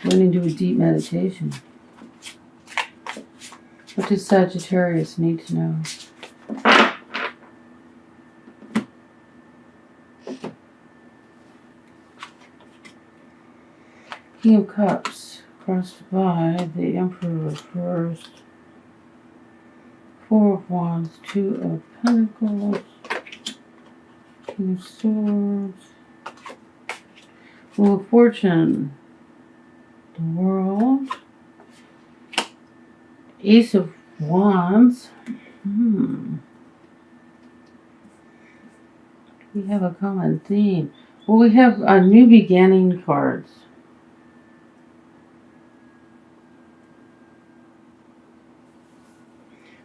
Went into a deep meditation. What does Sagittarius need to know? King of Cups, crossed by the Emperor reversed. Four of Wands, Two of Pentacles, King of Swords, Wheel of Fortune, the World, Ace of Wands. We have a common theme. Well, we have new beginning cards.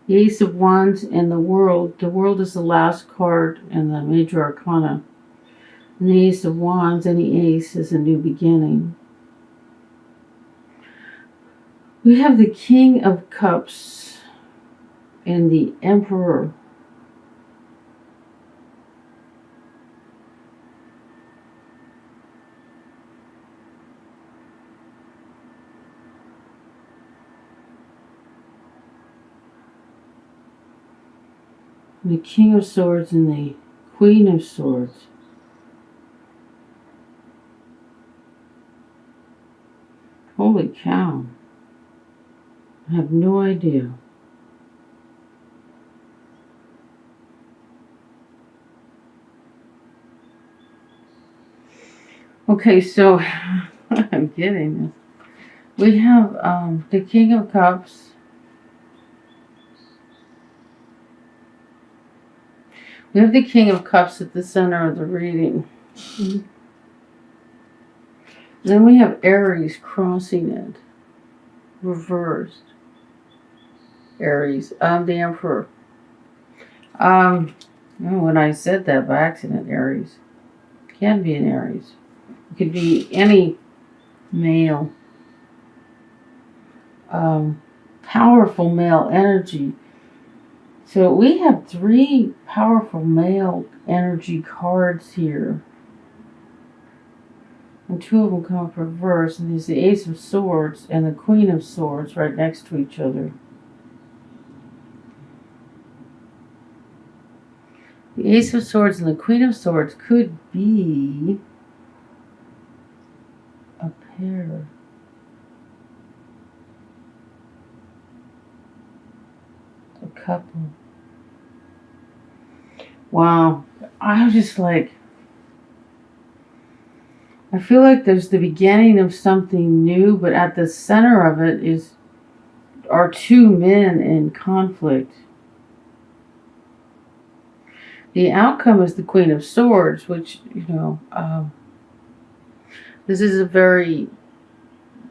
The Ace of Wands and the World. The World is the last card in the Major Arcana. And the Ace of Wands, any ace, is a new beginning. We have the King of Cups and the Emperor. The King of Swords and the Queen of Swords. Holy cow. I have no idea. Okay, so what I'm getting is we have the King of Cups. We have the King of Cups at the center of the reading. Then we have Aries crossing it. Reversed. Aries. The Emperor. When I said that by accident, Aries. Can be an Aries. It could be any male. Powerful male energy. So we have three powerful male energy cards here. And two of them come up reverse. And there's the Ace of Swords and the Queen of Swords right next to each other. The Ace of Swords and the Queen of Swords could be a pair. A couple. Wow. I was just like, I feel like there's the beginning of something new, but at the center of it are two men in conflict. The outcome is the Queen of Swords, which, this is a very,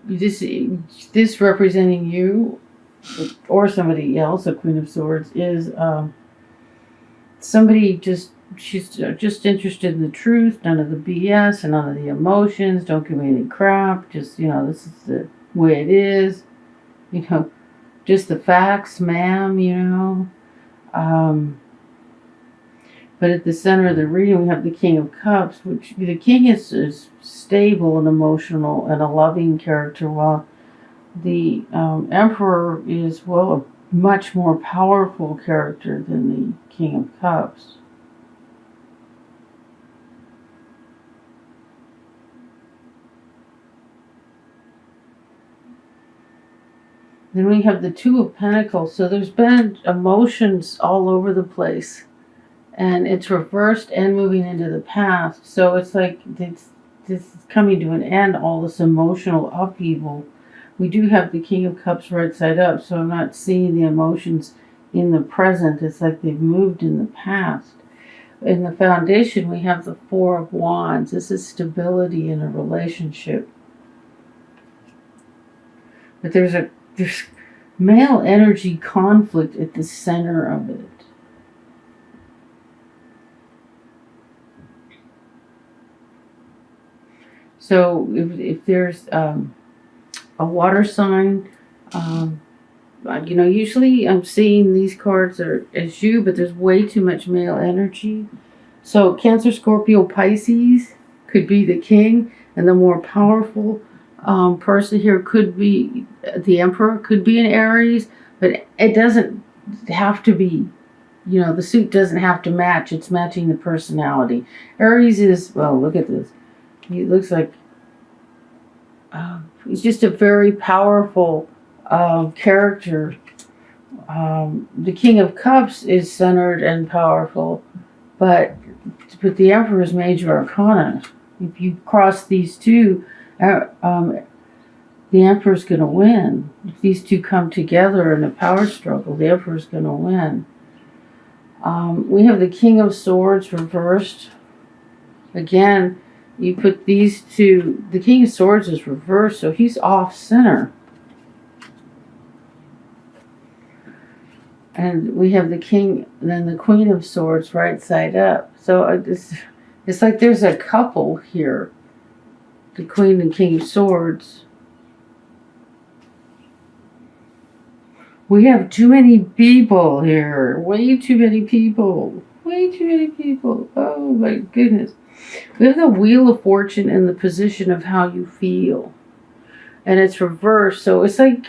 this representing you or somebody else, a Queen of Swords, is somebody she's just interested in the truth, none of the BS and none of the emotions, don't give me any crap, just, this is the way it is, just the facts, ma'am, But at the center of the reading, we have the King of Cups, which the King is stable and emotional and a loving character, while the Emperor is, a much more powerful character than the King of Cups. Then we have the Two of Pentacles. So there's been emotions all over the place. And it's reversed and moving into the past. So it's like this is coming to an end, all this emotional upheaval. We do have the King of Cups right side up, so I'm not seeing the emotions in the present. It's like they've moved in the past. In the foundation, we have the Four of Wands. This is stability in a relationship. But there's male energy conflict at the center of it. So if there's a water sign, usually I'm seeing these cards as you, but there's way too much male energy. So Cancer, Scorpio, Pisces could be the king, and the more powerful person here could be the Emperor, could be an Aries, but it doesn't have to be. You know, the suit doesn't have to match. It's matching the personality. Aries is, well, look at this. He looks like he's just a very powerful character. The King of Cups is centered and powerful, but the Emperor is major arcana. If you cross these two, the Emperor's going to win. If these two come together in a power struggle, the Emperor's going to win. We have the King of Swords reversed. Again, you put these two, the King of Swords is reversed, so he's off center. And we have the King, then the Queen of Swords right side up. So it's like there's a couple here. The Queen and King of Swords. We have too many people here. Way too many people. Way too many people. Oh my goodness. We have the Wheel of Fortune in the position of how you feel. And it's reversed. So it's like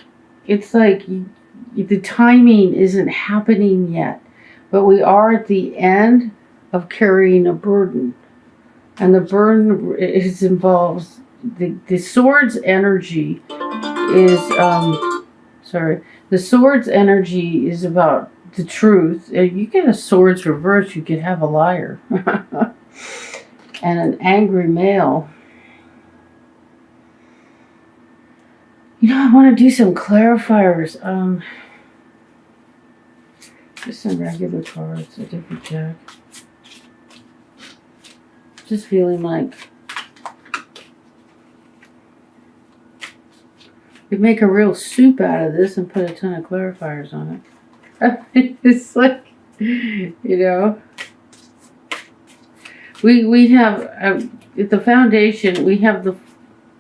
the timing isn't happening yet. But we are at the end of carrying a burden. And the burden involves the sword's energy is the sword's energy is about the truth. If you get a sword's reverse, you could have a liar and an angry male. You know, I want to do some clarifiers. Just some regular cards, a different deck. Just feeling like you make a real soup out of this and put a ton of clarifiers on it. It's like, you know, we have at the foundation. We have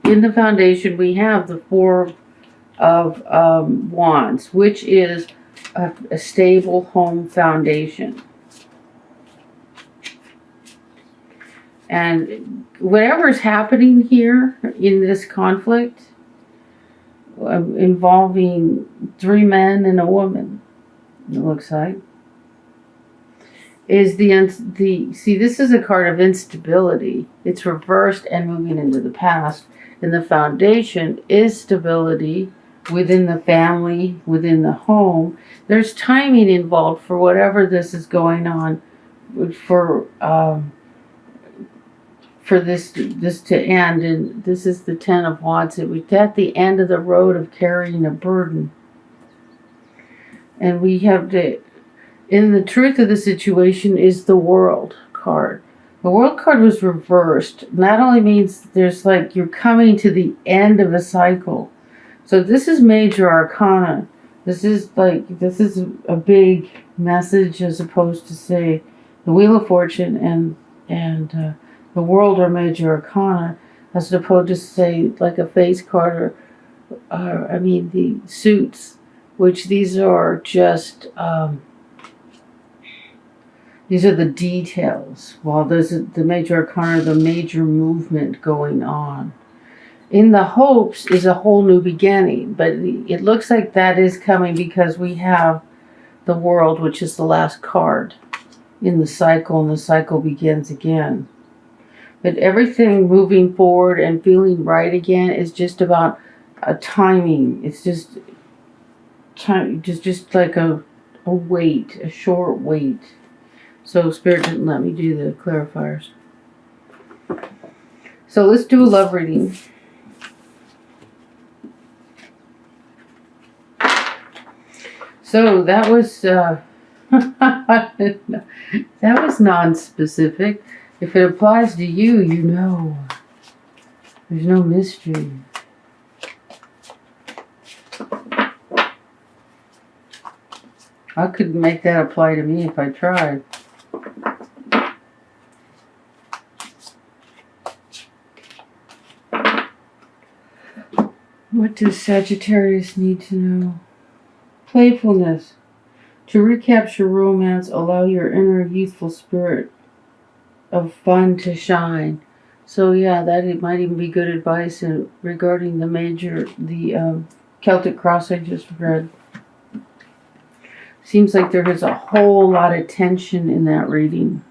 in the foundation we have the Four of Wands, which is a stable home foundation. And whatever's happening here in this conflict, involving 3 men and a woman, it looks like, is see, this is a card of instability. It's reversed and moving into the past. And the foundation is stability within the family, within the home. There's timing involved for whatever this is going on for this to end. And this is the 10 of Wands. It was at the end of the road of carrying a burden. And we have in the truth of the situation is the World card. The World card was reversed. That only means there's like you're coming to the end of a cycle. So this is major arcana. This is a big message, as opposed to, say, the Wheel of Fortune and the World are major arcana, as opposed to, say, like a face card or the suits, which these are just these are the details. While there's the major arcana, the major movement going on. In the hopes is a whole new beginning, but it looks like that is coming because we have the World, which is the last card in the cycle, and the cycle begins again. But everything moving forward and feeling right again is just about a timing. It's just like a wait, a short wait. So Spirit didn't let me do the clarifiers. So let's do a love reading. So that was that was non-specific. If it applies to you, you know. There's no mystery. I couldn't make that apply to me if I tried. What does Sagittarius need to know? Playfulness. To recapture romance, allow your inner youthful spirit of fun to shine. So yeah, that it might even be good advice regarding the Celtic cross I just read. Seems like there is a whole lot of tension in that reading.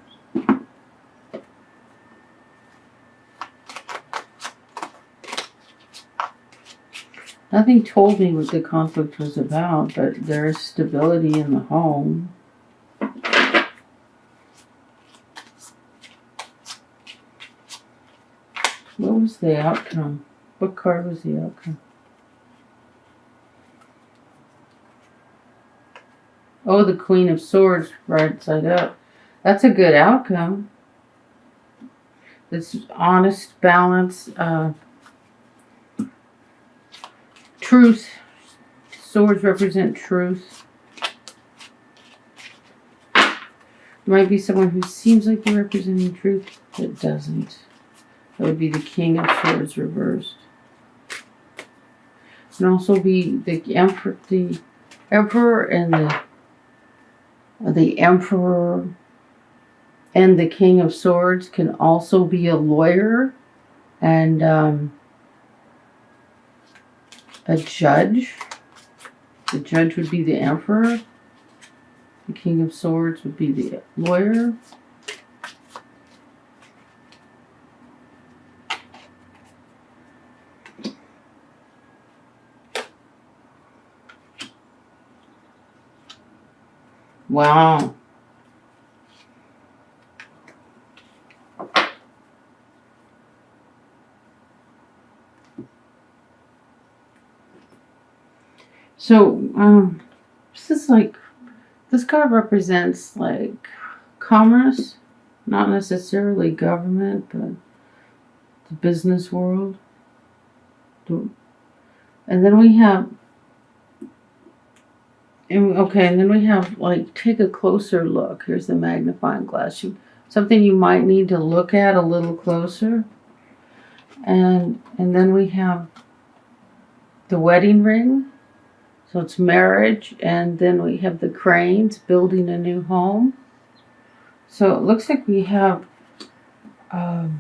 Nothing told me what the conflict was about, but there is stability in the home. What was the outcome? What card was the outcome? Oh, the Queen of Swords, right side up. That's a good outcome. It's honest, balance, truth. Swords represent truth. Might be someone who seems like they're representing truth, but doesn't. That would be the King of Swords reversed. It can also be the Emperor and the Emperor and the King of Swords can also be a lawyer and a judge. The judge would be the Emperor. The King of Swords would be the lawyer. Wow. So, this card represents like commerce, not necessarily government, but the business world. And then we have, like, take a closer look. Here's the magnifying glass. Something you might need to look at a little closer. And then we have the wedding ring. So it's marriage, and then we have the cranes building a new home. So it looks like we have a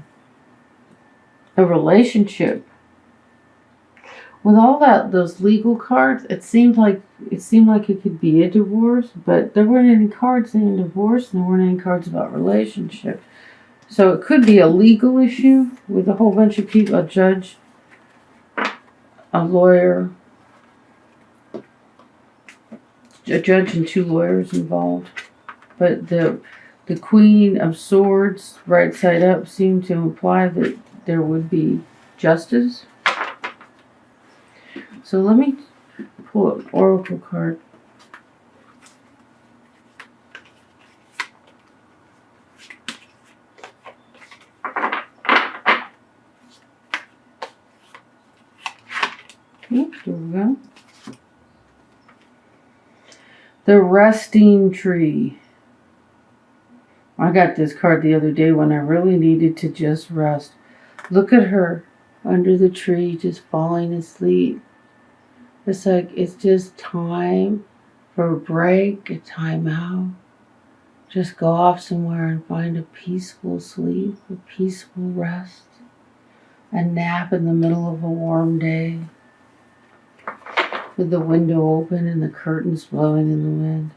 relationship. With all those legal cards, it seemed like it could be a divorce, but there weren't any cards saying divorce, and there weren't any cards about relationship. So it could be a legal issue with a whole bunch of people, a judge, a lawyer, a judge and two lawyers involved. But the Queen of Swords, right side up, seemed to imply that there would be justice. So let me pull an oracle card. Okay, there we go. The resting tree. I got this card the other day when I really needed to just rest. Look at her under the tree, just falling asleep. It's like it's just time for a break, a time out. Just go off somewhere and find a peaceful sleep, a peaceful rest, a nap in the middle of a warm day with the window open and the curtains blowing in the wind.